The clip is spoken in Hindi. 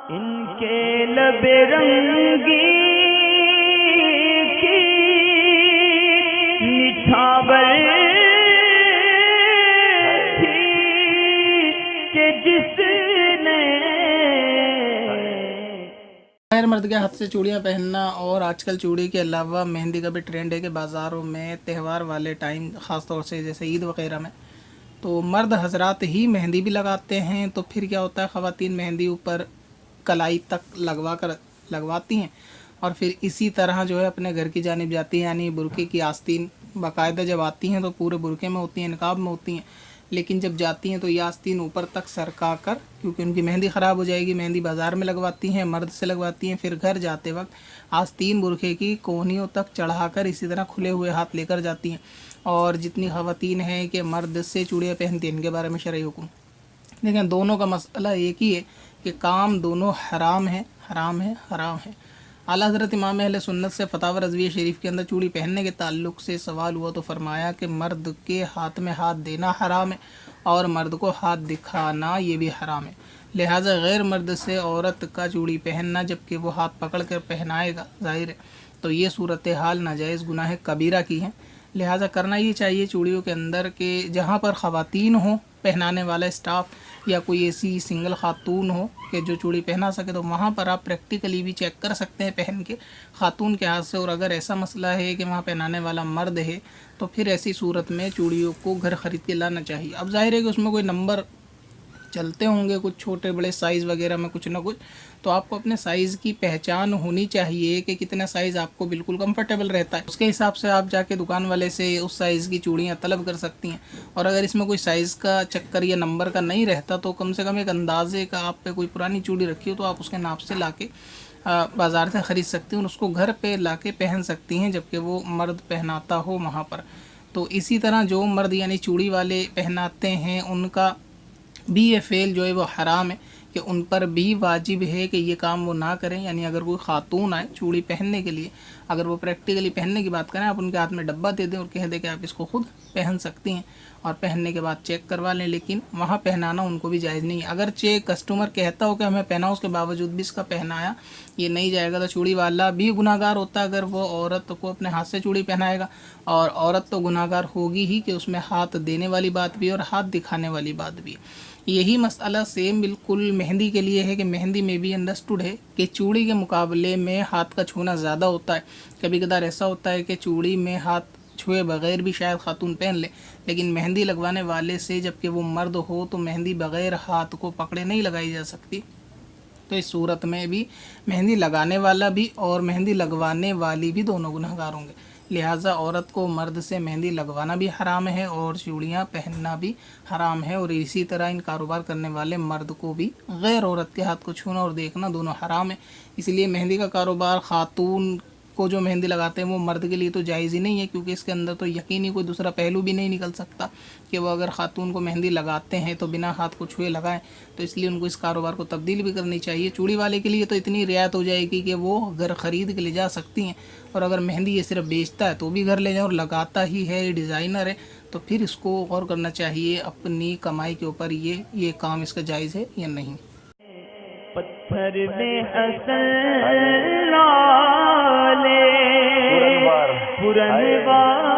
इनके लबे रंगी की निछावर थी कि जिसने खैर मर्द के हाथ से चूड़ियाँ पहनना। और आजकल चूड़ी के अलावा मेहंदी का भी ट्रेंड है कि बाज़ारों में त्यौहार वाले टाइम ख़ास तौर से जैसे ईद वगैरह में तो मर्द हजरात ही मेहंदी भी लगाते हैं। तो फिर क्या होता है, ख़वातीन मेहंदी ऊपर कलाई तक लगवाती हैं और फिर इसी तरह जो है अपने घर की जानिब जाती हैं, यानी बुरके की आस्तीन बाकायदा जब आती हैं तो पूरे बुरके में होती हैं, निकाब में होती हैं, लेकिन जब जाती हैं तो ये आस्तीन ऊपर तक सरका कर, क्योंकि उनकी मेहंदी ख़राब हो जाएगी, मेहंदी बाज़ार में लगवाती हैं, मर्द से लगवाती हैं, फिर घर जाते वक्त आस्तीन बुरखे की कोहनियों तक चढ़ाकर इसी तरह खुले हुए हाथ लेकर जाती हैं। और जितनी ख़वातीन हैं कि मर्द से चूड़ियाँ पहनती हैं, इनके बारे में शरई हुक्म, लेकिन दोनों का मसला एक ही है कि काम दोनों हराम है, हराम है, हराम है। आला हज़रत इमाम अहले सुन्नत से फतावा रज़विया शरीफ के अंदर चूड़ी पहनने के ताल्लुक़ से सवाल हुआ तो फरमाया कि मर्द के हाथ में हाथ देना हराम है और मर्द को हाथ दिखाना ये भी हराम है। लिहाजा गैर मर्द से औरत का चूड़ी पहनना जबकि वो हाथ पकड़ कर पहनाएगा, ज़ाहिर है तो ये सूरत हाल नाजायज़ गुनाह कबीरा की है। लिहाजा करना ये चाहिए चूड़ियों के अंदर कि जहाँ पर ख़वातीन हो, पहनाने वाला स्टाफ या कोई ऐसी सिंगल खातून हो कि जो चूड़ी पहना सके, तो वहाँ पर आप प्रैक्टिकली भी चेक कर सकते हैं पहन के खातून के हाथ से। और अगर ऐसा मसला है कि वहाँ पहनाने वाला मर्द है तो फिर ऐसी सूरत में चूड़ियों को घर ख़रीद के लाना चाहिए। अब जाहिर है कि उसमें कोई नंबर चलते होंगे, कुछ छोटे बड़े साइज़ वगैरह में कुछ ना कुछ, तो आपको अपने साइज़ की पहचान होनी चाहिए कि कितना साइज़ आपको बिल्कुल कंफर्टेबल रहता है। उसके हिसाब से आप जाके दुकान वाले से उस साइज़ की चूड़ियाँ तलब कर सकती हैं। और अगर इसमें कोई साइज़ का चक्कर या नंबर का नहीं रहता तो कम से कम एक अंदाजे का आप पे कोई पुरानी चूड़ी रखी हो तो आप उसके नाप से ला के बाज़ार से ख़रीद सकती हैं और उसको घर पर ला के पहन सकती हैं जबकि वो मर्द पहनाता हो वहाँ पर। तो इसी तरह जो मर्द यानी चूड़ी वाले पहनाते हैं उनका भी ये फ़ेल जो है वो हराम है कि उन पर भी वाजिब है कि ये काम वो ना करें। यानी अगर कोई ख़ातून आए चूड़ी पहनने के लिए, अगर वो प्रैक्टिकली पहनने की बात करें, आप उनके हाथ में डब्बा दे दें और कह दें कि आप इसको खुद पहन सकती हैं और पहनने के बाद चेक करवा लें, लेकिन वहाँ पहनाना उनको भी जायज़ नहीं है। अगर कस्टमर कहता हो कि हमें पहना, उसके बावजूद भी इसका पहनाया ये नहीं जाएगा तो चूड़ी वाला भी गुनाहगार होता है अगर वो औरत को अपने हाथ से चूड़ी पहनाएगा। और औरत तो गुनाहगार होगी ही कि उसमें हाथ देने वाली बात भी और हाथ दिखाने वाली बात भी। यही मसला सेम बिल्कुल मेहंदी के लिए है कि मेहंदी में भी अंडरस्टूड है कि चूड़ी के मुकाबले में हाथ का छूना ज़्यादा होता है। कभी कदार ऐसा होता है कि चूड़ी में हाथ छुए बग़ैर भी शायद खातून पहन ले, लेकिन मेहंदी लगवाने वाले से जबकि वो मर्द हो तो मेहंदी बग़ैर हाथ को पकड़े नहीं लगाई जा सकती। तो इस सूरत में भी मेहंदी लगाने वाला भी और मेहंदी लगवाने वाली भी दोनों गुनहगार होंगे। लिहाजा औरत को मर्द से मेहंदी लगवाना भी हराम है और चूड़ियाँ पहनना भी हराम है। और इसी तरह इन कारोबार करने वाले मर्द को भी गैर औरत के हाथ को छूना और देखना दोनों हराम है। इसलिए मेहंदी का कारोबार खातून को जो मेहंदी लगाते हैं वो मर्द के लिए तो जायज़ ही नहीं है, क्योंकि इसके अंदर तो यकीनी कोई दूसरा पहलू भी नहीं निकल सकता कि वो अगर ख़ातून को मेहंदी लगाते हैं तो बिना हाथ को छुए लगाएं। तो इसलिए उनको इस कारोबार को तब्दील भी करनी चाहिए। चूड़ी वाले के लिए तो इतनी रियायत हो जाएगी कि वो घर ख़रीद के ले जा सकती हैं, और अगर मेहंदी ये सिर्फ बेचता है तो भी घर ले जाए और लगाता ही है, ये डिज़ाइनर है, तो फिर इसको गौर करना चाहिए अपनी कमाई के ऊपर ये काम इसका जायज़ है या नहीं। पत्थर में हसन लाले पुरनवार